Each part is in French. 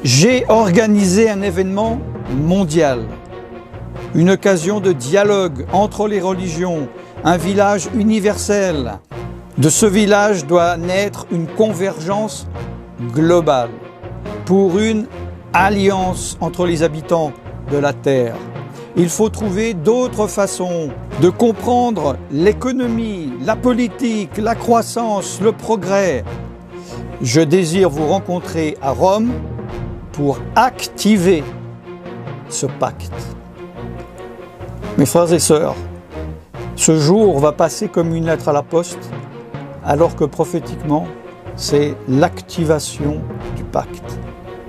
J'ai organisé un événement mondial, une occasion de dialogue entre les religions, un village universel. De ce village doit naître une convergence globale pour une alliance entre les habitants de la Terre. Il faut trouver d'autres façons de comprendre l'économie, la politique, la croissance, le progrès. Je désire vous rencontrer à Rome pour activer ce pacte. Mes frères et sœurs, ce jour va passer comme une lettre à la poste, alors que prophétiquement, c'est l'activation du pacte.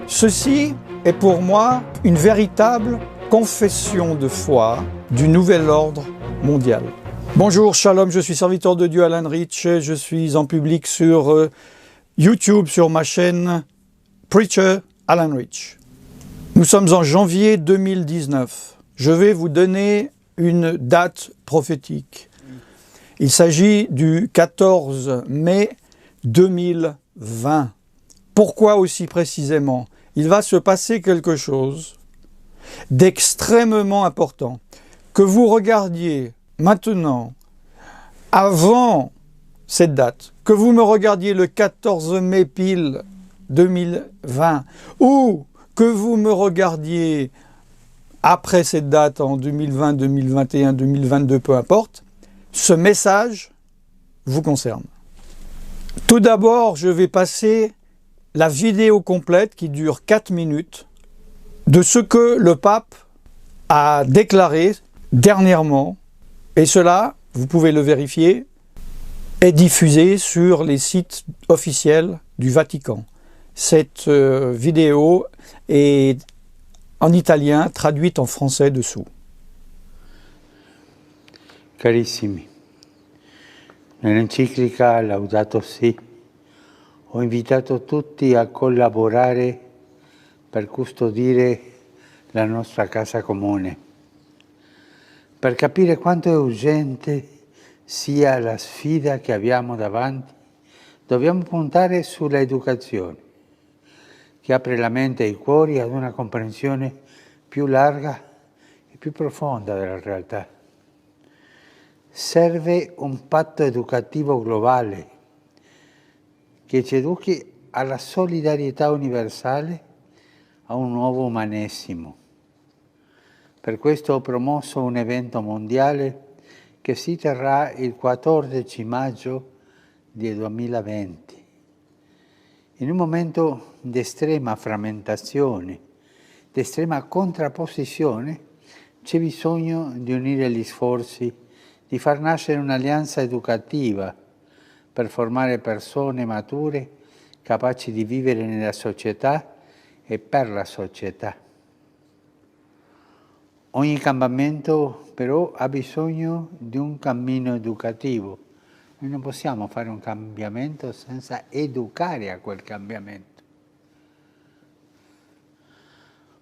Ceci est pour moi une véritable confession de foi du nouvel ordre mondial. Bonjour, shalom, je suis serviteur de Dieu Alan Rich, je suis en public sur YouTube, sur ma chaîne Preacher Alan Rich. Nous sommes en janvier 2019. Je vais vous donner une date prophétique. Il s'agit du 14 mai 2020. Pourquoi aussi précisément? Il va se passer quelque chose d'extrêmement important. Que vous regardiez maintenant, avant cette date, que vous me regardiez le 14 mai pile 2020, ou que vous me regardiez après cette date en 2020, 2021, 2022, peu importe, ce message vous concerne. Tout d'abord, je vais passer la vidéo complète qui dure 4 minutes de ce que le pape a déclaré dernièrement, et cela, vous pouvez le vérifier, est diffusé sur les sites officiels du Vatican. Cette vidéo est en italien, traduite en français dessous. Carissimi, nell'enciclica Laudato Si ho invitato tutti a collaborare per custodire la nostra casa comune, per capire quanto è urgente sia la sfida che abbiamo davanti. Dobbiamo puntare sulla educazione, che apre la mente e i cuori ad una comprensione più larga e più profonda della realtà. Serve un patto educativo globale che ci educhi alla solidarietà universale, a un nuovo umanesimo. Per questo ho promosso un evento mondiale che si terrà il 14 maggio del 2020. In un momento di estrema frammentazione, di estrema contrapposizione, c'è bisogno di unire gli sforzi, di far nascere un'alleanza educativa per formare persone mature capaci di vivere nella società e per la società. Ogni cambiamento però ha bisogno di un cammino educativo. Noi non possiamo fare un cambiamento senza educare a quel cambiamento.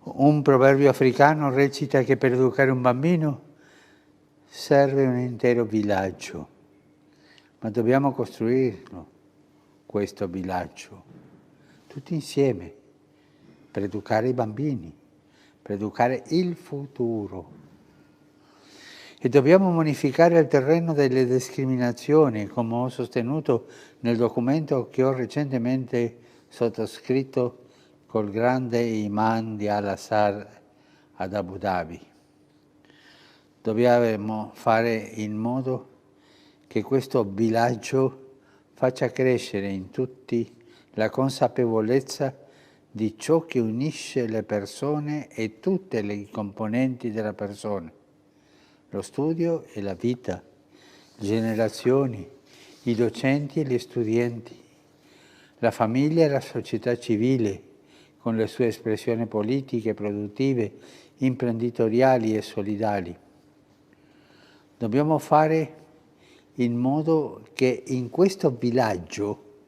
Un proverbio africano recita che per educare un bambino serve un intero villaggio, ma dobbiamo costruirlo, questo villaggio, tutti insieme, per educare i bambini, per educare il futuro. E dobbiamo bonificare il terreno delle discriminazioni, come ho sostenuto nel documento che ho recentemente sottoscritto col grande imam di Al-Azhar ad Abu Dhabi. Dobbiamo fare in modo che questo villaggio faccia crescere in tutti la consapevolezza di ciò che unisce le persone e tutte le componenti della persona. Lo studio e la vita, le generazioni, i docenti e gli studenti, la famiglia e la società civile, con le sue espressioni politiche, produttive, imprenditoriali e solidali. Dobbiamo fare in modo che in questo villaggio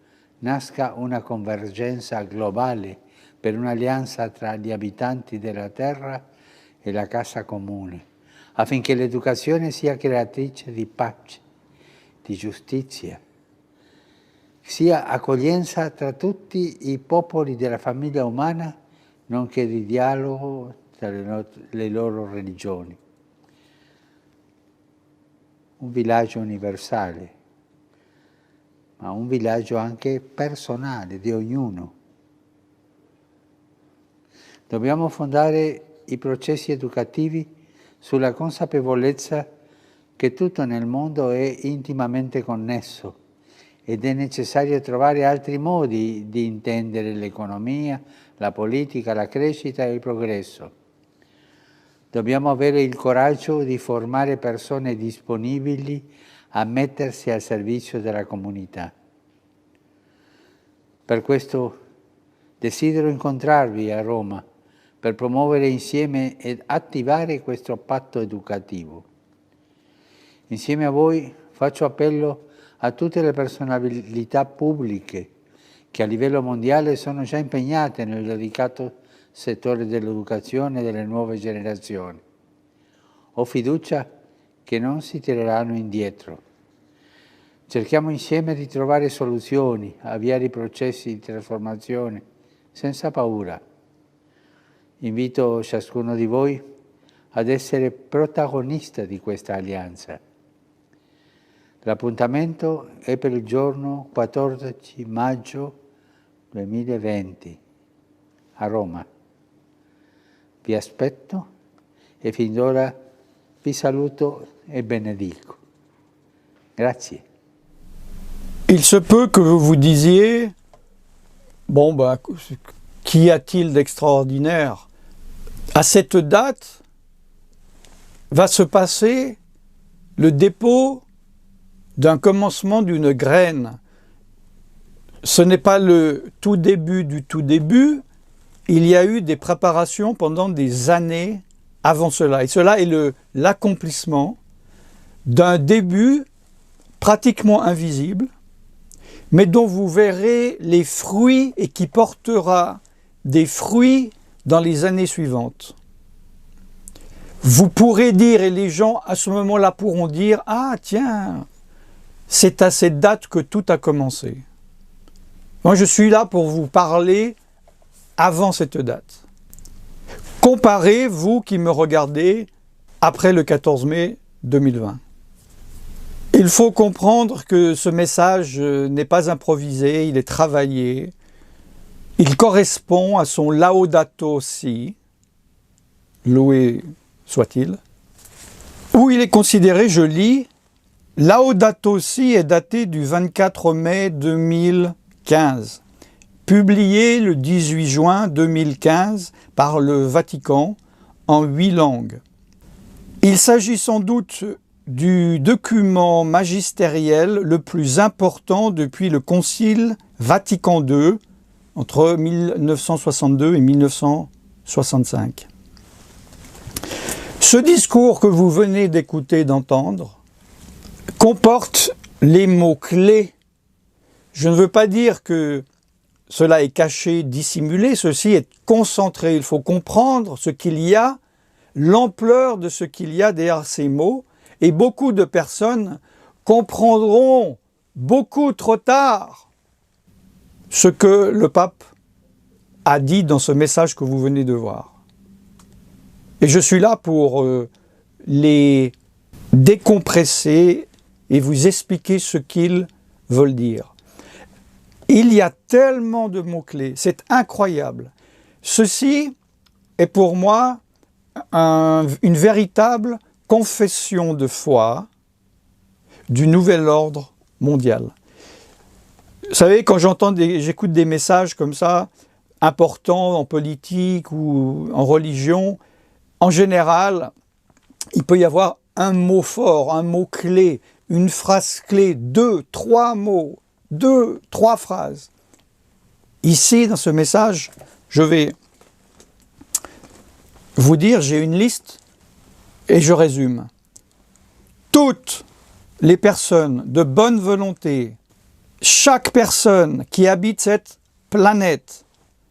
nasca una convergenza globale per un'alleanza tra gli abitanti della terra e la casa comune, affinché l'educazione sia creatrice di pace, di giustizia, sia accoglienza tra tutti i popoli della famiglia umana, nonché di dialogo tra le loro religioni. Un villaggio universale, ma un villaggio anche personale di ognuno. Dobbiamo fondare i processi educativi sulla consapevolezza che tutto nel mondo è intimamente connesso ed è necessario trovare altri modi di intendere l'economia, la politica, la crescita e il progresso. Dobbiamo avere il coraggio di formare persone disponibili a mettersi al servizio della comunità. Per questo desidero incontrarvi a Roma per promuovere insieme ed attivare questo patto educativo. Insieme a voi faccio appello a tutte le personalità pubbliche che a livello mondiale sono già impegnate nel delicato settore dell'educazione e delle nuove generazioni. Ho fiducia che non si tireranno indietro. Cerchiamo insieme di trovare soluzioni, avviare i processi di trasformazione senza paura. Invito ciascuno di voi ad essere protagonista di questa alleanza. L'appuntamento è per il giorno 14 maggio 2020 a Roma. Vi aspetto e fin d'ora vi saluto et benedico. Grazie. Il se peut que vous vous disiez, bon, qu'y a-t-il d'extraordinaire? À cette date va se passer le dépôt d'un commencement d'une graine. Ce n'est pas le tout début du tout début, il y a eu des préparations pendant des années avant cela. Et cela est l'accomplissement d'un début pratiquement invisible, mais dont vous verrez les fruits et qui portera des fruits dans les années suivantes. Vous pourrez dire, et les gens à ce moment-là pourront dire, ah tiens, c'est à cette date que tout a commencé. Moi je suis là pour vous parler avant cette date. Comparez, vous qui me regardez, après le 14 mai 2020. Il faut comprendre que ce message n'est pas improvisé, il est travaillé. Il correspond à son Laudato Si, loué soit-il, où il est considéré, je lis, Laudato Si est daté du 24 mai 2015, publié le 18 juin 2015 par le Vatican en 8 langues. Il s'agit sans doute du document magistériel le plus important depuis le Concile Vatican II entre 1962 et 1965. Ce discours que vous venez d'écouter, d'entendre, comporte les mots-clés. Je ne veux pas dire que cela est caché, dissimulé, ceci est concentré. Il faut comprendre ce qu'il y a, l'ampleur de ce qu'il y a derrière ces mots, et beaucoup de personnes comprendront beaucoup trop tard ce que le pape a dit dans ce message que vous venez de voir. Et je suis là pour les décompresser et vous expliquer ce qu'ils veulent dire. Il y a tellement de mots-clés, c'est incroyable. Ceci est pour moi une véritable confession de foi du nouvel ordre mondial. Vous savez, quand j'écoute des messages comme ça, importants en politique ou en religion, en général, il peut y avoir un mot fort, un mot clé, une phrase clé, 2, 3 mots, 2, 3 phrases. Ici, dans ce message, je vais vous dire, j'ai une liste et je résume. Toutes les personnes de bonne volonté, chaque personne qui habite cette planète,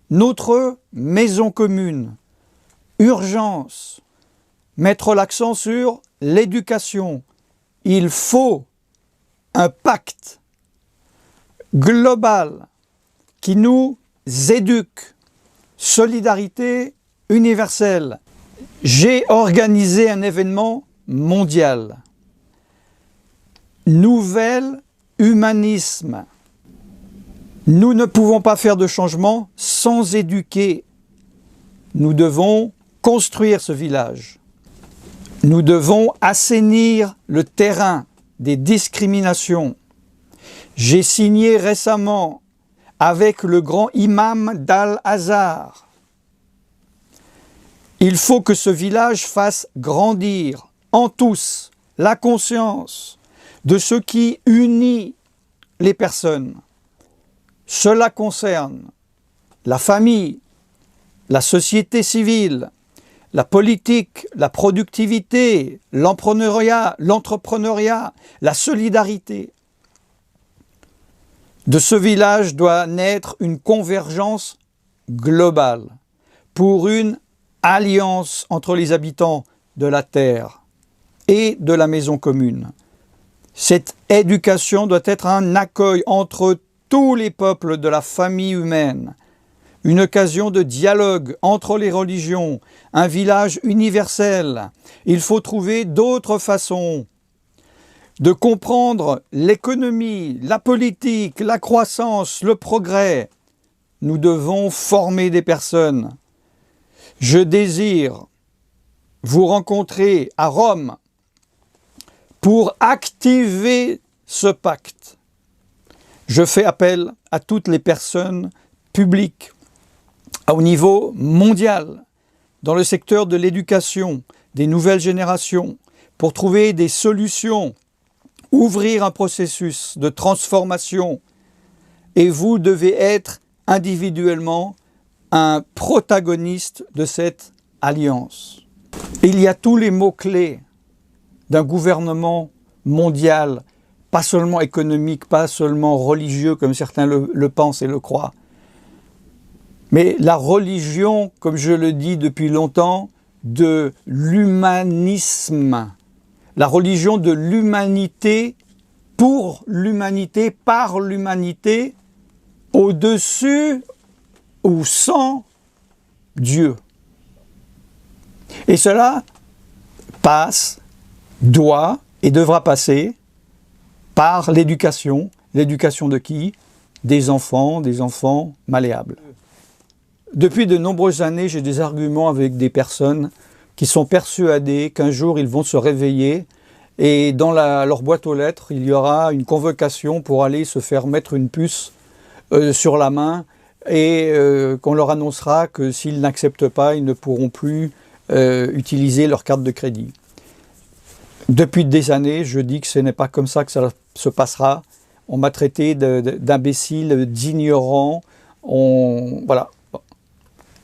notre maison commune, urgence, mettre l'accent sur l'éducation. Il faut un pacte. globale qui nous éduque. Solidarité universelle. J'ai organisé un événement mondial. Nouvel humanisme. Nous ne pouvons pas faire de changement sans éduquer. Nous devons construire ce village. Nous devons assainir le terrain des discriminations. J'ai signé récemment avec le grand imam d'Al-Azhar. Il faut que ce village fasse grandir en tous la conscience de ce qui unit les personnes. Cela concerne la famille, la société civile, la politique, la productivité, l'entrepreneuriat, la solidarité. De ce village doit naître une convergence globale pour une alliance entre les habitants de la terre et de la maison commune. Cette éducation doit être un accueil entre tous les peuples de la famille humaine, une occasion de dialogue entre les religions, un village universel. Il faut trouver d'autres façons de comprendre l'économie, la politique, la croissance, le progrès. Nous devons former des personnes. Je désire vous rencontrer à Rome pour activer ce pacte. Je fais appel à toutes les personnes publiques au niveau mondial, dans le secteur de l'éducation, des nouvelles générations, pour trouver des solutions, ouvrir un processus de transformation. Et vous devez être individuellement un protagoniste de cette alliance. Il y a tous les mots-clés d'un gouvernement mondial, pas seulement économique, pas seulement religieux comme certains le pensent et le croient. Mais la religion, comme je le dis depuis longtemps, de l'humanisme. La religion de l'humanité, pour l'humanité, par l'humanité, au-dessus ou sans Dieu. Et cela passe, doit et devra passer par l'éducation. L'éducation de qui? Des enfants malléables. Depuis de nombreuses années, j'ai des arguments avec des personnes qui sont persuadées qu'un jour ils vont se réveiller et dans leur boîte aux lettres, il y aura une convocation pour aller se faire mettre une puce sur la main et qu'on leur annoncera que s'ils n'acceptent pas, ils ne pourront plus utiliser leur carte de crédit. Depuis des années, je dis que ce n'est pas comme ça que ça se passera. On m'a traité d'imbécile, d'ignorant. Voilà.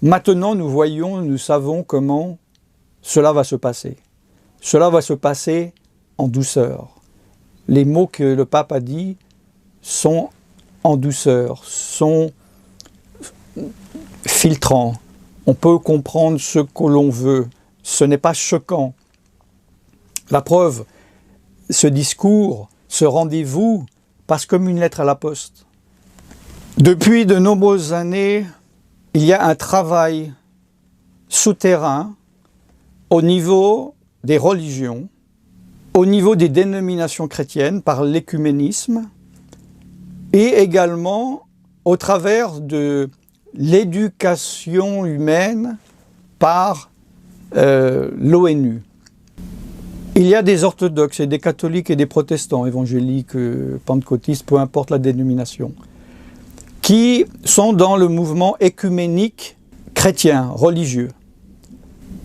Maintenant, nous savons comment cela va se passer. Cela va se passer en douceur. Les mots que le pape a dit sont en douceur, sont filtrants. On peut comprendre ce que l'on veut. Ce n'est pas choquant. La preuve, ce discours, ce rendez-vous, passe comme une lettre à la poste. Depuis de nombreuses années, il y a un travail souterrain au niveau des religions, au niveau des dénominations chrétiennes par l'écuménisme et également au travers de l'éducation humaine par l'ONU. Il y a des orthodoxes et des catholiques et des protestants, évangéliques, pentecôtistes, peu importe la dénomination, qui sont dans le mouvement écuménique chrétien, religieux.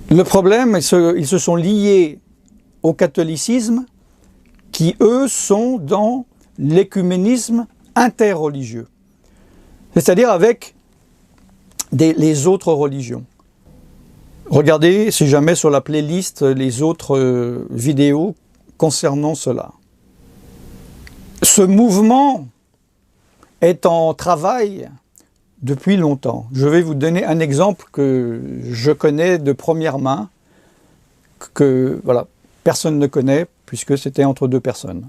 Le problème, ils se sont liés au catholicisme, qui eux sont dans l'écuménisme interreligieux, c'est-à-dire avec les autres religions. Regardez, si jamais, sur la playlist, les autres vidéos concernant cela. Ce mouvement est en travail depuis longtemps. Je vais vous donner un exemple que je connais de première main, que voilà, personne ne connaît, puisque c'était entre deux personnes.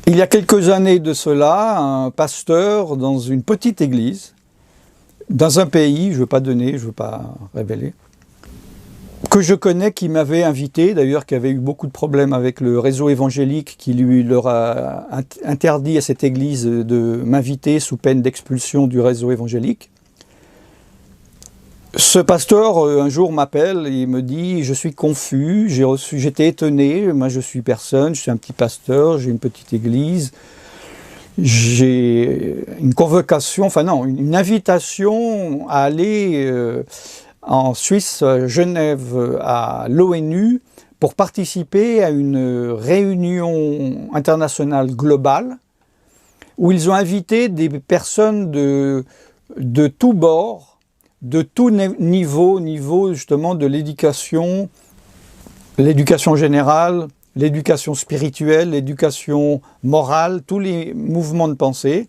Il y a quelques années de cela, un pasteur dans une petite église, dans un pays, je ne veux pas donner, je ne veux pas révéler, que je connais, qui m'avait invité, d'ailleurs qui avait eu beaucoup de problèmes avec le réseau évangélique, qui leur a interdit à cette église de m'inviter sous peine d'expulsion du réseau évangélique. Ce pasteur, un jour, m'appelle et me dit « Je suis confus, j'étais étonné, moi je suis personne, je suis un petit pasteur, j'ai une petite église, j'ai une convocation, enfin non, une invitation à aller en Suisse, Genève, à l'ONU, pour participer à une réunion internationale globale où ils ont invité des personnes de tous bords, de tout niveau justement de l'éducation générale, l'éducation spirituelle, l'éducation morale, tous les mouvements de pensée.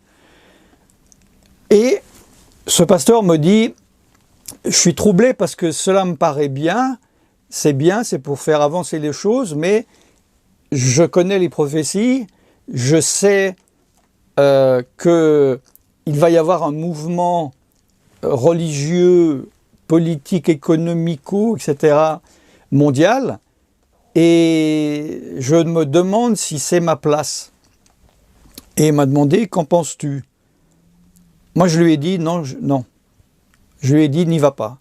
Et ce pasteur me dit, je suis troublé parce que cela me paraît bien, c'est pour faire avancer les choses, mais je connais les prophéties, je sais qu'il va y avoir un mouvement religieux, politique, économico, etc., mondial, et je me demande si c'est ma place. Et il m'a demandé, qu'en penses-tu? Moi, je lui ai dit, non. Je lui ai dit, n'y va pas.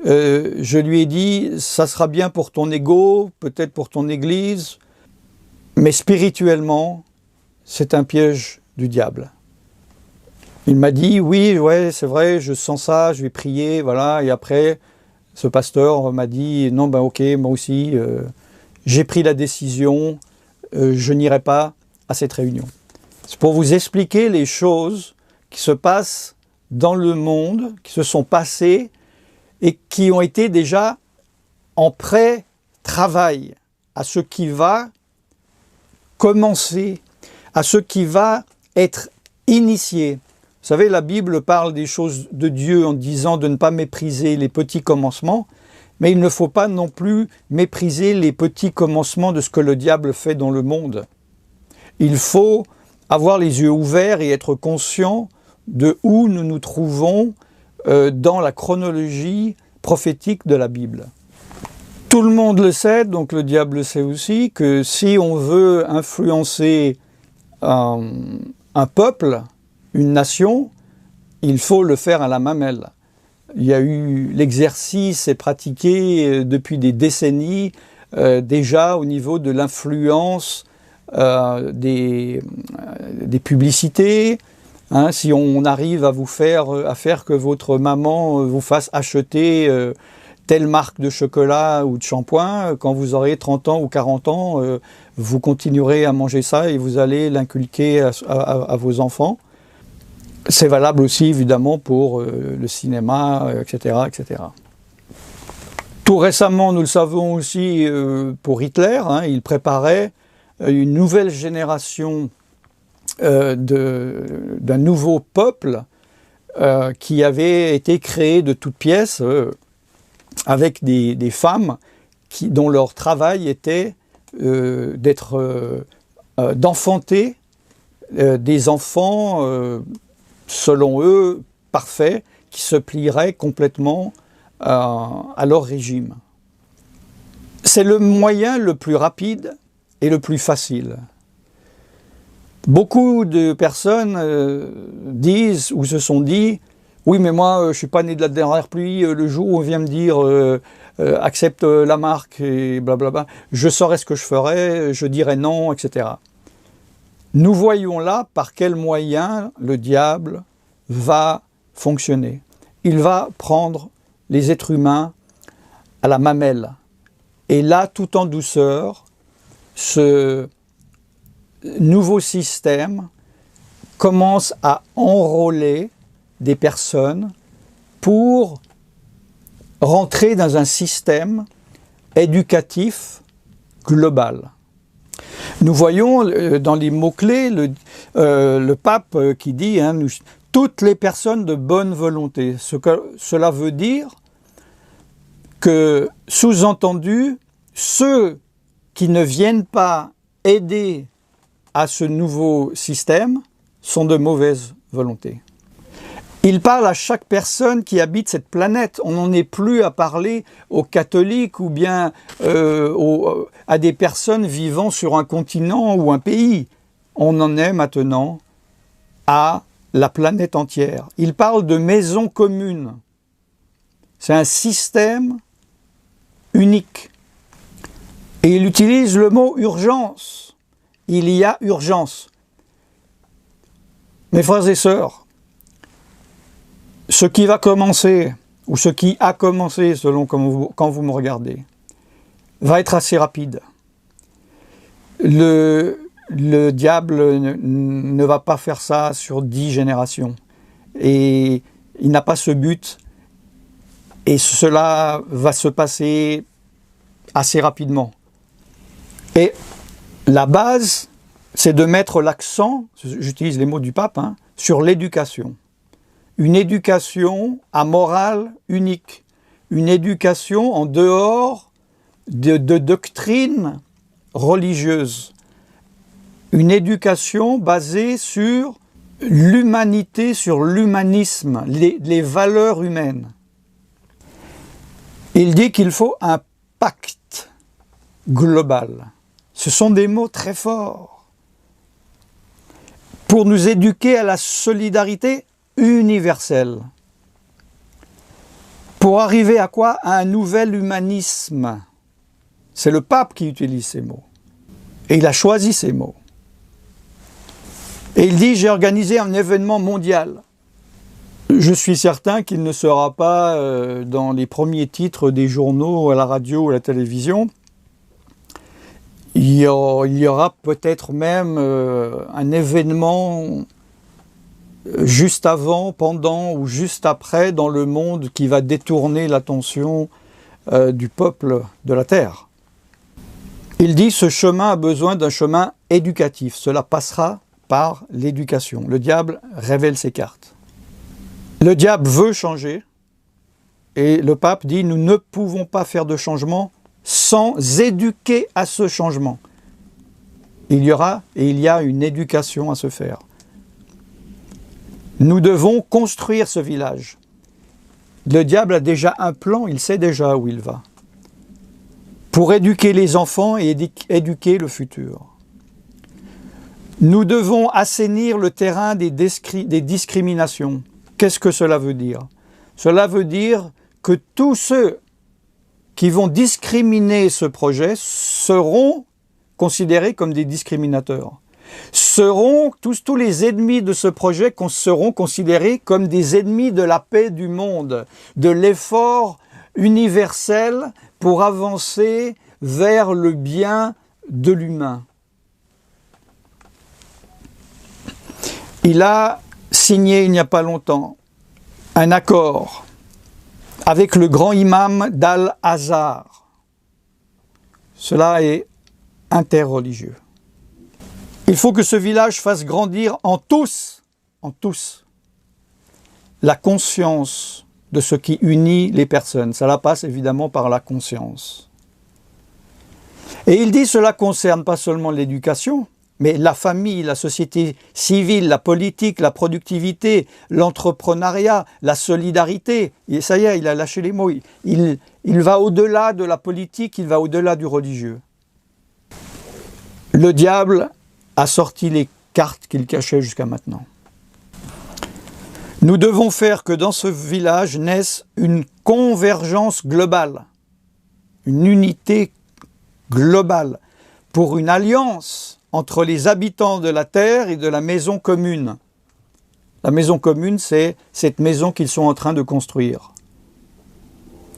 Je lui ai dit, ça sera bien pour ton ego, peut-être pour ton église, mais spirituellement, c'est un piège du diable. Il m'a dit, oui, ouais, c'est vrai, je sens ça, je vais prier, voilà. Et après, ce pasteur m'a dit, non, ben ok, moi aussi, j'ai pris la décision, je n'irai pas à cette réunion. C'est pour vous expliquer les choses qui se passent dans le monde, qui se sont passées et qui ont été déjà en pré-travail à ce qui va commencer, à ce qui va être initié. Vous savez, la Bible parle des choses de Dieu en disant de ne pas mépriser les petits commencements, mais il ne faut pas non plus mépriser les petits commencements de ce que le diable fait dans le monde. Il faut avoir les yeux ouverts et être conscient de où nous nous trouvons dans la chronologie prophétique de la Bible. Tout le monde le sait, donc le diable le sait aussi, que si on veut influencer un peuple, une nation, il faut le faire à la mamelle. Il y a eu l'exercice est pratiqué depuis des décennies déjà au niveau de l'influence des publicités. Hein, si on arrive à faire que votre maman vous fasse acheter telle marque de chocolat ou de shampoing, quand vous aurez 30 ans ou 40 ans, vous continuerez à manger ça et vous allez l'inculquer à vos enfants. C'est valable aussi évidemment pour le cinéma, etc., etc. Tout récemment, nous le savons aussi pour Hitler, hein, il préparait une nouvelle génération d'un nouveau peuple qui avait été créé de toutes pièces avec des femmes dont leur travail était d'enfanter des enfants selon eux, parfaits, qui se plieraient complètement à leur régime. C'est le moyen le plus rapide et le plus facile. Beaucoup de personnes disent ou se sont dit « Oui, mais moi, je ne suis pas né de la dernière pluie, le jour où on vient me dire accepte la marque et blablabla, je saurais ce que je ferais, je dirais non, etc. » Nous voyons là par quel moyen le diable va fonctionner. Il va prendre les êtres humains à la mamelle. Et là, tout en douceur, ce nouveau système commence à enrôler des personnes pour rentrer dans un système éducatif global. Nous voyons dans les mots-clés le pape qui dit hein, toutes les personnes de bonne volonté. Cela veut dire que, sous-entendu, ceux qui ne viennent pas aider à ce nouveau système sont de mauvaise volonté. Il parle à chaque personne qui habite cette planète. On n'en est plus à parler aux catholiques ou bien à des personnes vivant sur un continent ou un pays. On en est maintenant à la planète entière. Il parle de maison commune. C'est un système unique. Et il utilise le mot urgence. Il y a urgence. Mes frères et sœurs, ce qui va commencer, ou ce qui a commencé selon quand vous me regardez, va être assez rapide. Le diable ne va pas faire ça sur 10 générations. Et il n'a pas ce but. Et cela va se passer assez rapidement. Et la base, c'est de mettre l'accent, j'utilise les mots du pape, sur l'éducation. Une éducation à morale unique. Une éducation en dehors de doctrines religieuses. Une éducation basée sur l'humanité, sur l'humanisme, les valeurs humaines. Il dit qu'il faut un pacte global. Ce sont des mots très forts. Pour nous éduquer à la solidarité universelle. Pour arriver à quoi? À un nouvel humanisme. C'est le pape qui utilise ces mots. Et il a choisi ces mots. Et il dit, j'ai organisé un événement mondial. Je suis certain qu'il ne sera pas dans les premiers titres des journaux, à la radio ou à la télévision. Il y aura peut-être même un événement juste avant, pendant ou juste après dans le monde qui va détourner l'attention du peuple de la terre. Il dit, ce chemin a besoin d'un chemin éducatif. Cela passera par l'éducation. Le diable révèle ses cartes. Le diable veut changer et le pape dit, nous ne pouvons pas faire de changement sans éduquer à ce changement. Il y a une éducation à se faire. Nous devons construire ce village. Le diable a déjà un plan, il sait déjà où il va. Pour éduquer les enfants et éduquer le futur. Nous devons assainir le terrain des discriminations. Qu'est-ce que cela veut dire? Cela veut dire que tous ceux qui vont discriminer ce projet seront considérés comme des discriminateurs. Tous les ennemis de ce projet seront considérés comme des ennemis de la paix du monde, de l'effort universel pour avancer vers le bien de l'humain. Il a signé il n'y a pas longtemps un accord avec le grand imam d'Al-Azhar. Cela est interreligieux. Il faut que ce village fasse grandir en tous, la conscience de ce qui unit les personnes. Cela passe évidemment par la conscience. Et il dit cela concerne pas seulement l'éducation, mais la famille, la société civile, la politique, la productivité, l'entrepreneuriat, la solidarité. Et ça y est, il a lâché les mots. Il va au-delà de la politique, il va au-delà du religieux. Le diable a sorti les cartes qu'il cachait jusqu'à maintenant. Nous devons faire que dans ce village naisse une convergence globale, une unité globale, pour une alliance entre les habitants de la terre et de la maison commune. La maison commune, c'est cette maison qu'ils sont en train de construire.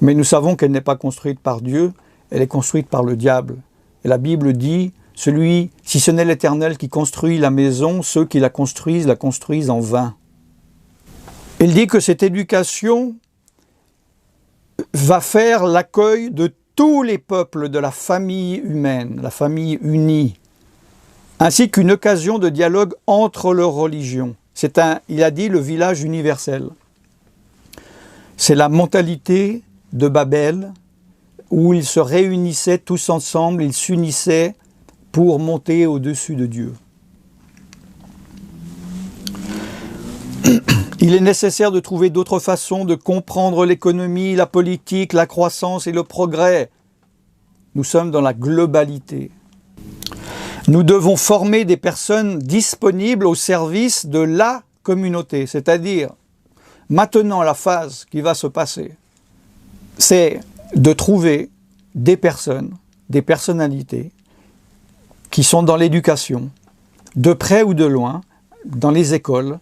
Mais nous savons qu'elle n'est pas construite par Dieu, elle est construite par le diable. Et la Bible dit, si ce n'est l'Éternel qui construit la maison, ceux qui la construisent en vain. Il dit que cette éducation va faire l'accueil de tous les peuples de la famille humaine, la famille unie, ainsi qu'une occasion de dialogue entre leurs religions. Il a dit le village universel. C'est la mentalité de Babel, où ils se réunissaient tous ensemble, ils s'unissaient pour monter au-dessus de Dieu. Il est nécessaire de trouver d'autres façons de comprendre l'économie, la politique, la croissance et le progrès. Nous sommes dans la globalité. Nous devons former des personnes disponibles au service de la communauté, c'est-à-dire maintenant la phase qui va se passer, c'est de trouver des personnes, des personnalités qui sont dans l'éducation, de près ou de loin, dans les écoles,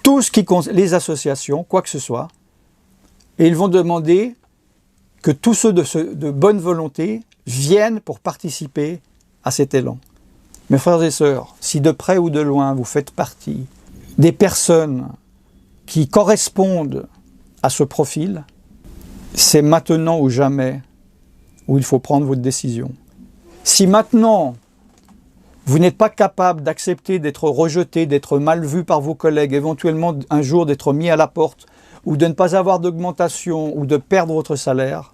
tout ce qui concerne les associations, quoi que ce soit, et ils vont demander que tous ceux de bonne volonté viennent pour participer à cet élan. Mes frères et sœurs, si de près ou de loin vous faites partie des personnes qui correspondent à ce profil, c'est maintenant ou jamais où il faut prendre votre décision. Si maintenant vous n'êtes pas capable d'accepter d'être rejeté, d'être mal vu par vos collègues, éventuellement un jour d'être mis à la porte, ou de ne pas avoir d'augmentation, ou de perdre votre salaire,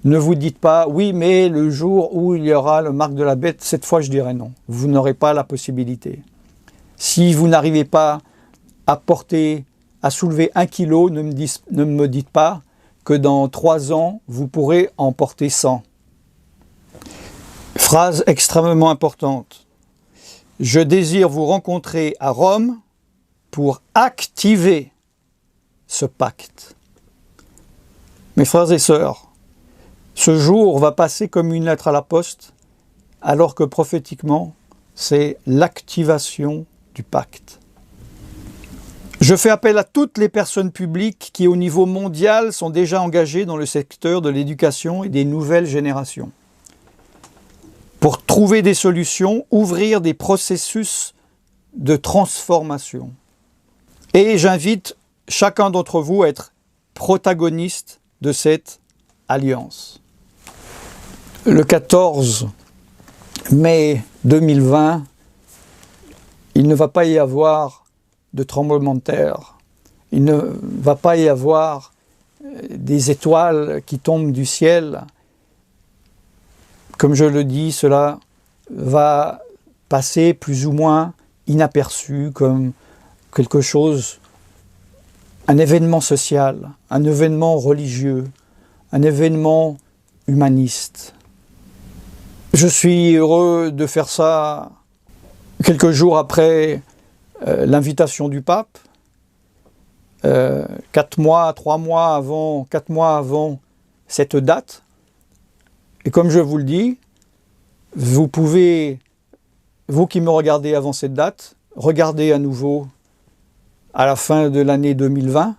ne vous dites pas, oui, mais le jour où il y aura le marque de la bête, cette fois je dirai non. Vous n'aurez pas la possibilité. Si vous n'arrivez pas à porter, à soulever 1 kilo, ne me dites pas que dans 3 ans, vous pourrez en porter 100. Phrase extrêmement importante. Je désire vous rencontrer à Rome pour activer ce pacte. Mes frères et sœurs, ce jour va passer comme une lettre à la poste, alors que prophétiquement, c'est l'activation du pacte. Je fais appel à toutes les personnes publiques qui, au niveau mondial, sont déjà engagées dans le secteur de l'éducation et des nouvelles générations, pour trouver des solutions, ouvrir des processus de transformation. Et j'invite chacun d'entre vous à être protagoniste de cette alliance. Le 14 mai 2020, il ne va pas y avoir de tremblement de terre. Il ne va pas y avoir des étoiles qui tombent du ciel. Comme je le dis, cela va passer plus ou moins inaperçu comme quelque chose, un événement social, un événement religieux, un événement humaniste. Je suis heureux de faire ça quelques jours après l'invitation du pape, 4 mois avant cette date. Et comme je vous le dis, vous pouvez, vous qui me regardez avant cette date, regarder à nouveau à la fin de l'année 2020,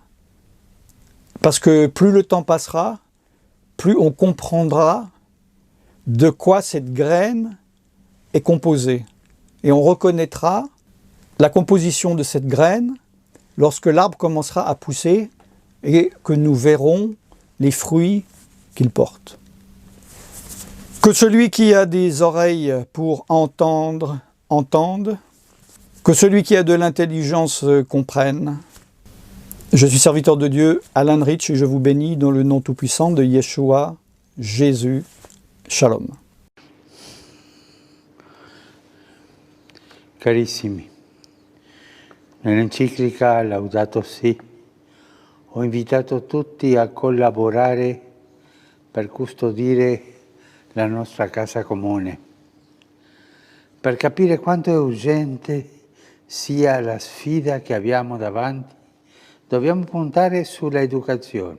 parce que plus le temps passera, plus on comprendra de quoi cette graine est composée. Et on reconnaîtra la composition de cette graine lorsque l'arbre commencera à pousser et que nous verrons les fruits qu'il porte. Que celui qui a des oreilles pour entendre, entende. Que celui qui a de l'intelligence comprenne. Je suis serviteur de Dieu, Alan Rich, et je vous bénis dans le nom tout-puissant de Yeshua, Jésus. Shalom. Carissimi, nell'enciclica Laudato Si ho invitato tutti a collaborare per custodire la nostra casa comune, per capire quanto è urgente sia la sfida che abbiamo davanti. Dobbiamo puntare sulla educazione,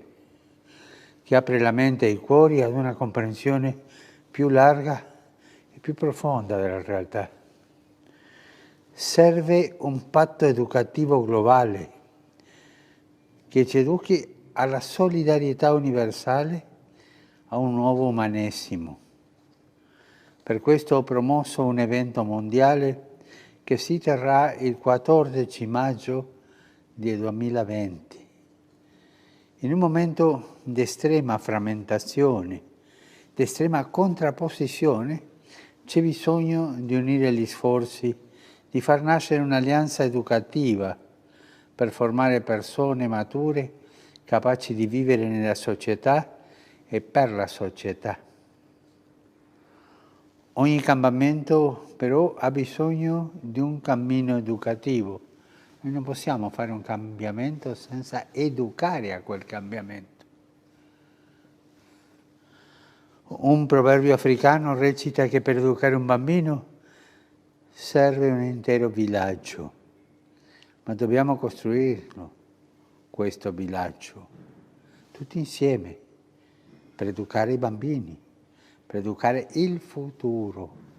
che apre la mente e i cuori ad una comprensione più larga e più profonda della realtà. Serve un patto educativo globale che ci educhi alla solidarietà universale, a un nuovo umanesimo. Per questo ho promosso un evento mondiale che si terrà il 14 maggio del 2020. In un momento di estrema frammentazione, di estrema contrapposizione, c'è bisogno di unire gli sforzi, di far nascere un'alleanza educativa per formare persone mature capaci di vivere nella società e per la società. Ogni cambiamento però ha bisogno di un cammino educativo, Noi non possiamo fare un cambiamento senza educare a quel cambiamento. Un proverbio africano recita che per educare un bambino serve un intero villaggio, ma dobbiamo costruirlo, questo villaggio, tutti insieme, per educare i bambini, per educare il futuro.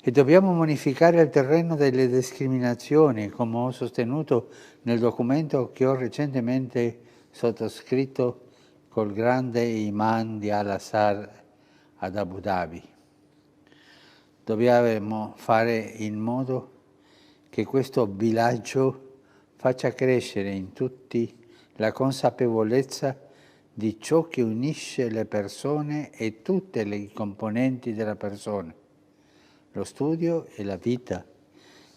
E dobbiamo bonificare il terreno delle discriminazioni, come ho sostenuto nel documento che ho recentemente sottoscritto col grande imam di Al-Azhar ad Abu Dhabi. Dobbiamo fare in modo che questo villaggio faccia crescere in tutti la consapevolezza di ciò che unisce le persone e tutte le componenti della persona, lo studio e la vita,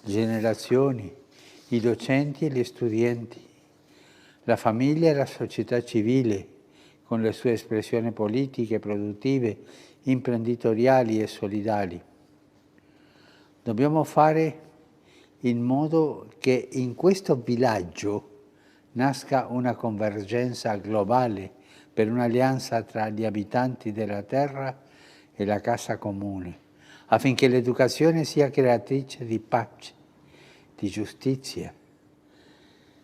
le generazioni, i docenti e gli studenti, la famiglia e la società civile, con le sue espressioni politiche, produttive, imprenditoriali e solidali. Dobbiamo fare in modo che in questo villaggio nasca una convergenza globale per un'alleanza tra gli abitanti della terra e la casa comune, affinché l'educazione sia creatrice di pace, di giustizia,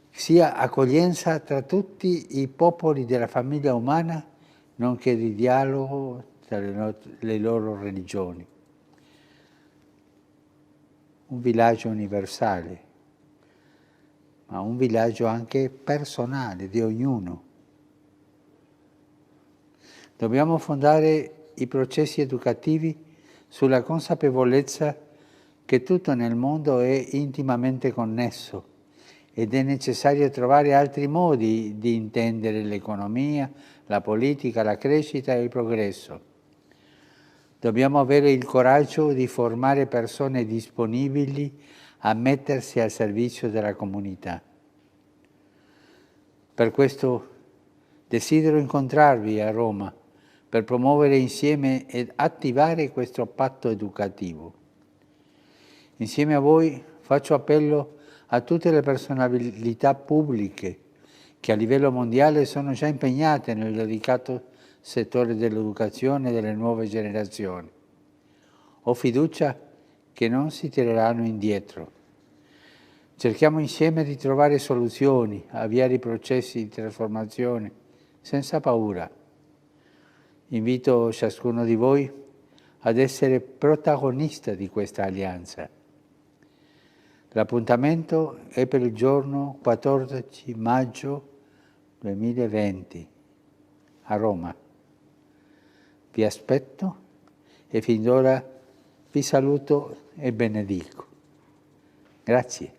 sia accoglienza tra tutti i popoli della famiglia umana, nonché di dialogo tra le loro religioni. Un villaggio universale, ma un villaggio anche personale di ognuno. Dobbiamo fondare i processi educativi sulla consapevolezza che tutto nel mondo è intimamente connesso ed è necessario trovare altri modi di intendere l'economia, la politica, la crescita e il progresso. Dobbiamo avere il coraggio di formare persone disponibili a mettersi al servizio della comunità. Per questo desidero incontrarvi a Roma per promuovere insieme ed attivare questo patto educativo. Insieme a voi faccio appello a tutte le personalità pubbliche che a livello mondiale sono già impegnate nel delicato settore dell'educazione delle nuove generazioni. Ho fiducia che non si tireranno indietro. Cerchiamo insieme di trovare soluzioni, avviare i processi di trasformazione senza paura. Invito ciascuno di voi ad essere protagonista di questa alleanza. L'appuntamento è per il giorno 14 maggio 2020 a Roma. Vi aspetto e fin d'ora vi saluto e benedico. Grazie.